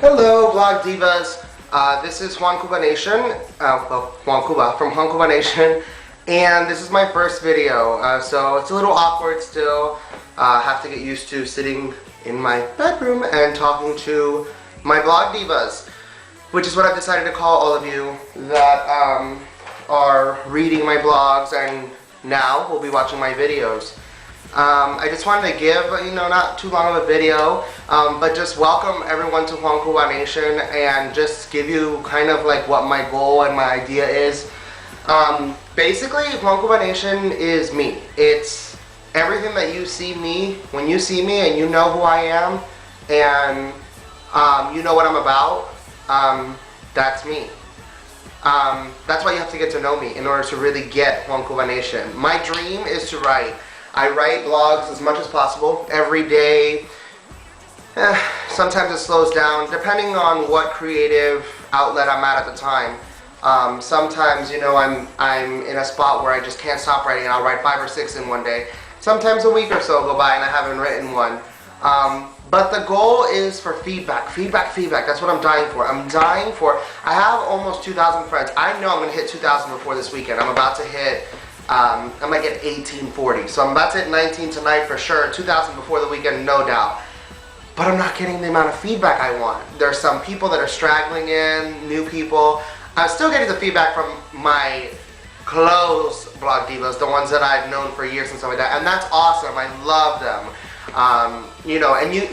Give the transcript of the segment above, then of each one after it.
Hello, Vlog Divas. This is JuanCuba Nation, JuanCuba from JuanCuba Nation, and this is my first video, so it's a little awkward still. Have to get used to sitting in my bedroom and talking to my Vlog Divas, which is what I've decided to call all of you that are reading my blogs and now will be watching my videos. I just wanted to give, not too long of a video, but just welcome everyone to JuanCuba Nation and just give you kind of like what my goal and my idea is. Basically, JuanCuba Nation is me. It's everything that you see me, when you see me and you know who I am and you know what I'm about, that's me. That's why you have to get to know me in order to really get JuanCuba Nation. My dream is to write. I write blogs as much as possible every day. Sometimes it slows down depending on what creative outlet I'm at the time. Sometimes, I'm in a spot where I just can't stop writing and I'll write 5 or 6 in one day. Sometimes a week or so go by and I haven't written one. But the goal is for feedback. That's what I'm dying for. I have almost 2,000 friends. I know I'm going to hit 2,000 before this weekend. I'm about to hit I might get 1840, so I'm about to hit 19 tonight for sure, 2,000 before the weekend, no doubt. But I'm not getting the amount of feedback I want. There's some people that are straggling in, new people. I'm still getting the feedback from my close Vlog Divas, the ones that I've known for years and stuff like that, and that's awesome. I love them. And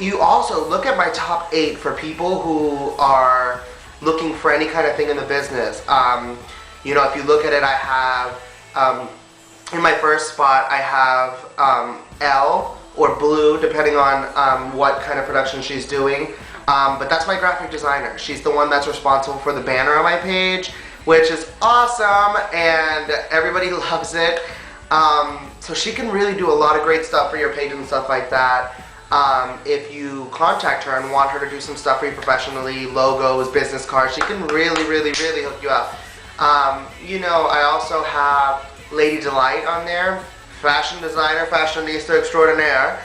you also look at my top 8 for people who are looking for any kind of thing in the business. If you look at it, I have in my first spot, I have L or Blue, depending on what kind of production she's doing. But that's my graphic designer. She's the one that's responsible for the banner on my page, which is awesome, and everybody loves it. So she can really do a lot of great stuff for your page and stuff like that. If you contact her and want her to do some stuff for you professionally, logos, business cards, she can really hook you up. I also have Lady Delight on there, fashion designer, fashionista extraordinaire.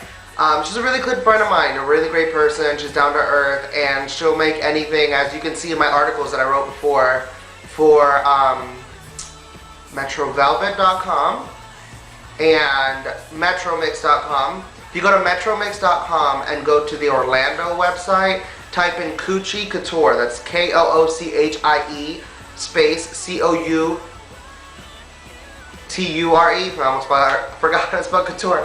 She's a really good friend of mine, a really great person. She's down to earth, and she'll make anything, as you can see in my articles that I wrote before, for metrovelvet.com and metromix.com. If you go to metromix.com and go to the Orlando website, type in Coochie Couture. That's K-O-O-C-H-I-E space C-O-U T-U-R-E, I almost forgot how to spell couture.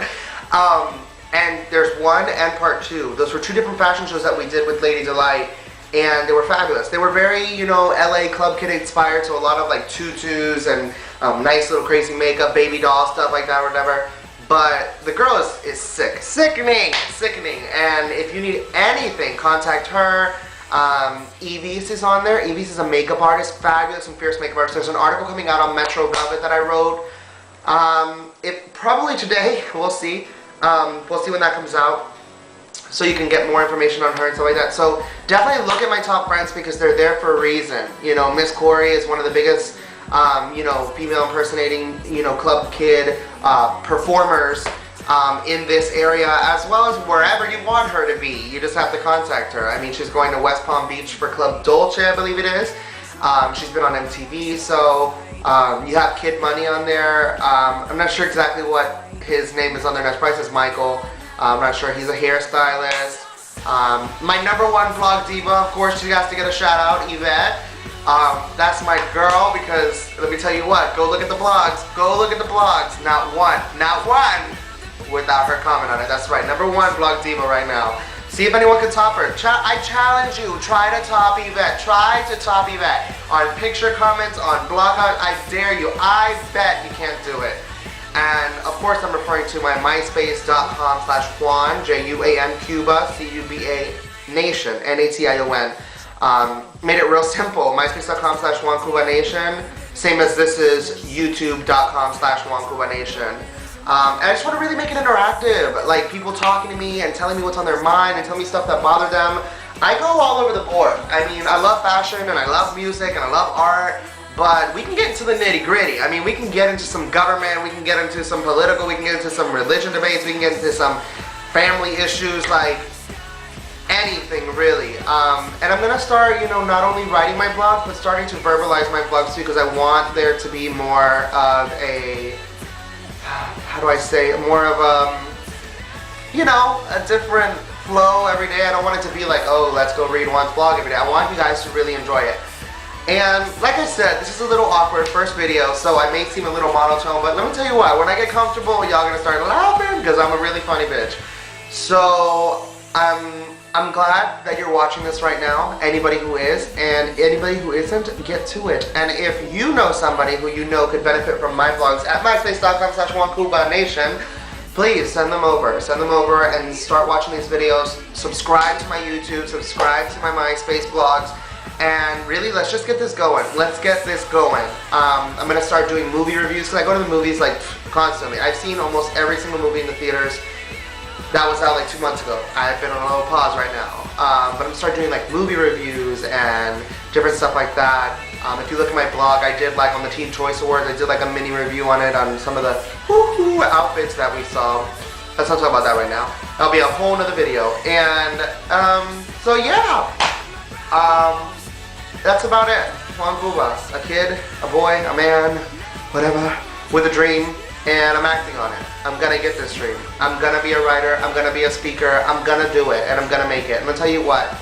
And there's 1 and part 2. Those were 2 different fashion shows that we did with Lady Delight, and they were fabulous. They were very, LA Club Kid inspired, so a lot of like tutus and nice little crazy makeup, baby doll stuff like that or whatever. But the girl is sick. Sickening. And if you need anything, contact her. Evis is on there. Evis is a makeup artist, fabulous and fierce makeup artist. There's an article coming out on Metro Velvet that I wrote. Probably today, we'll see. We'll see when that comes out, so you can get more information on her and stuff like that. So definitely look at my top friends because they're there for a reason. Miss Corey is one of the biggest, female impersonating, club kid performers in this area, as well as wherever you want her to be. You just have to contact her. I mean, she's going to West Palm Beach for Club Dolce, I believe it is. She's been on MTV, so you have Kid Money on there. I'm not sure exactly what his name is on there. His price is Michael. I'm not sure. He's a hairstylist. My #1 Vlog Diva, of course, she has to get a shout out, Yvette. That's my girl, because let me tell you what, go look at the blogs. Not one without her comment on it. That's right, #1 Vlog Diva right now. See if anyone can top her. I challenge you, try to top Yvette. Try to top Yvette. On picture comments, on blog comments, I dare you. I bet you can't do it. And of course I'm referring to my myspace.com/Juan, JuanCuba, C-U-B-A, Nation, N-A-T-I-O-N. Made it real simple, myspace.com/JuanCuba Nation. Same as this is youtube.com/JuanCuba Nation. And I just want to really make it interactive, like people talking to me and telling me what's on their mind and telling me stuff that bother them. I go all over the board. I mean, I love fashion and I love music and I love art, but we can get into the nitty gritty. I mean, we can get into some government, we can get into some political, we can get into some religion debates, we can get into some family issues. Like, anything really. And I'm gonna start, you know, not only writing my blog, but starting to verbalize my blogs too, because I want there to be more of a, how do I say, more of a, you know, a different flow every day. I don't want it to be like, oh, let's go read Juan's blog every day. I want you guys to really enjoy it. And like I said, this is a little awkward first video, so I may seem a little monotone, but let me tell you what, when I get comfortable, y'all gonna start laughing because I'm a really funny bitch. So I'm glad that you're watching this right now, anybody who is, and anybody who isn't, get to it. And if you know somebody who you know could benefit from my vlogs at myspace.com/JuanCuba, please send them over and start watching these videos. Subscribe to my YouTube, subscribe to my MySpace blogs, and really, let's just get this going. Let's get this going. I'm gonna start doing movie reviews, because I go to the movies like constantly. I've seen almost every single movie in the theaters. That was out like 2 months ago. I've been on a little pause right now. But I'm gonna start doing like movie reviews and different stuff like that. If you look at my blog, I did like on the Teen Choice Awards, I did like a mini review on it, on some of the woohoo outfits that we saw. Let's not talk about that right now. That'll be a whole nother video. And so yeah, that's about it. JuanCuba, a kid, a boy, a man, whatever, with a dream, and I'm acting on it. I'm gonna get this dream. I'm gonna be a writer, I'm gonna be a speaker, I'm gonna do it, and I'm gonna make it. And I'll tell you what,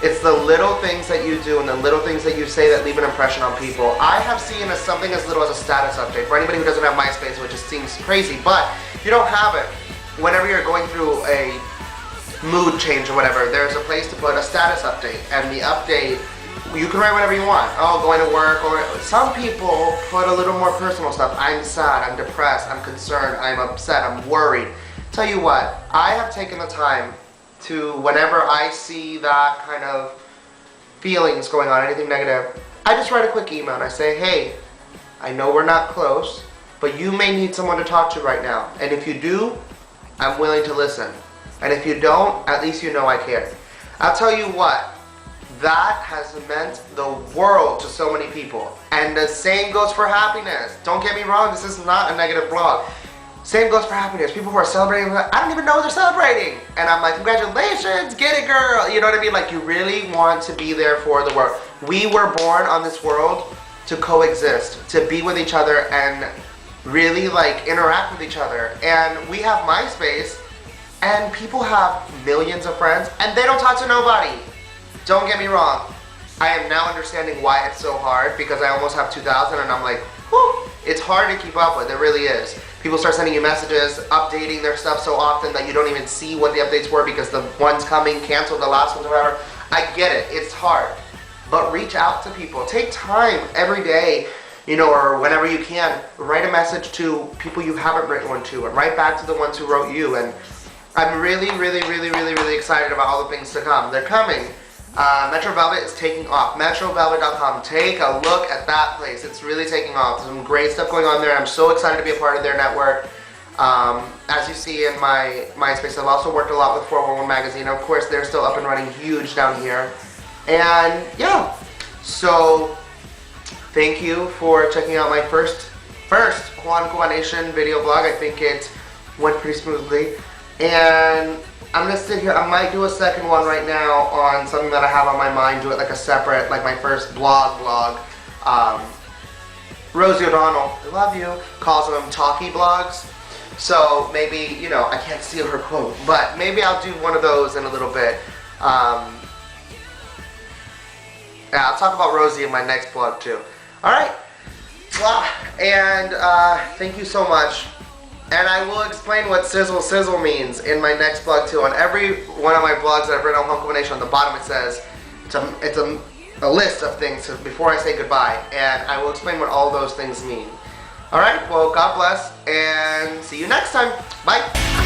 it's the little things that you do and the little things that you say that leave an impression on people. I have seen as something as little as a status update. For anybody who doesn't have MySpace, which just seems crazy, but if you don't have it, whenever you're going through a mood change or whatever, there's a place to put a status update, and the update, you can write whatever you want. Oh, going to work, or some people put a little more personal stuff. I'm sad, I'm depressed, I'm concerned, I'm upset, I'm worried. Tell you what, I have taken the time to, whenever I see that kind of feelings going on, anything negative, I just write a quick email and I say, hey, I know we're not close, but you may need someone to talk to right now. And if you do, I'm willing to listen. And if you don't, at least you know I care. I'll tell you what, that has meant the world to so many people. And the same goes for happiness. Don't get me wrong, this is not a negative blog. Same goes for happiness. People who are celebrating, I don't even know they're celebrating. And I'm like, congratulations, get it girl. You know what I mean? Like, you really want to be there for the world. We were born on this world to coexist, to be with each other and really like interact with each other. And we have MySpace, and people have millions of friends and they don't talk to nobody. Don't get me wrong. I am now understanding why it's so hard, because I almost have 2,000 and I'm like, whew, it's hard to keep up with. It really is. People start sending you messages, updating their stuff so often that you don't even see what the updates were because the ones coming canceled the last ones or whatever. I get it. It's hard. But reach out to people. Take time every day, you know, or whenever you can. Write a message to people you haven't written one to, and write back to the ones who wrote you. And I'm really excited about all the things to come. They're coming. Metro Velvet is taking off. MetroVelvet.com. Take a look at that place. It's really taking off. There's some great stuff going on there. I'm so excited to be a part of their network. As you see in my MySpace, I've also worked a lot with 411 Magazine. Of course, they're still up and running huge down here. And yeah, so thank you for checking out my first JuanCuba Nation video blog. I think it went pretty smoothly. And I'm gonna sit here, I might do a second one right now on something that I have on my mind, do it like a separate, like my first blog. Rosie O'Donnell, I love you, calls them talkie blogs. So maybe, you know, I can't steal her quote, but maybe I'll do one of those in a little bit. Yeah, I'll talk about Rosie in my next blog too. Alright, and thank you so much. And I will explain what sizzle sizzle means in my next blog too. On every one of my blogs that I've written on JuanCuba Nation, on the bottom it says, it's a list of things before I say goodbye. And I will explain what all those things mean. Alright, well, God bless, and see you next time. Bye.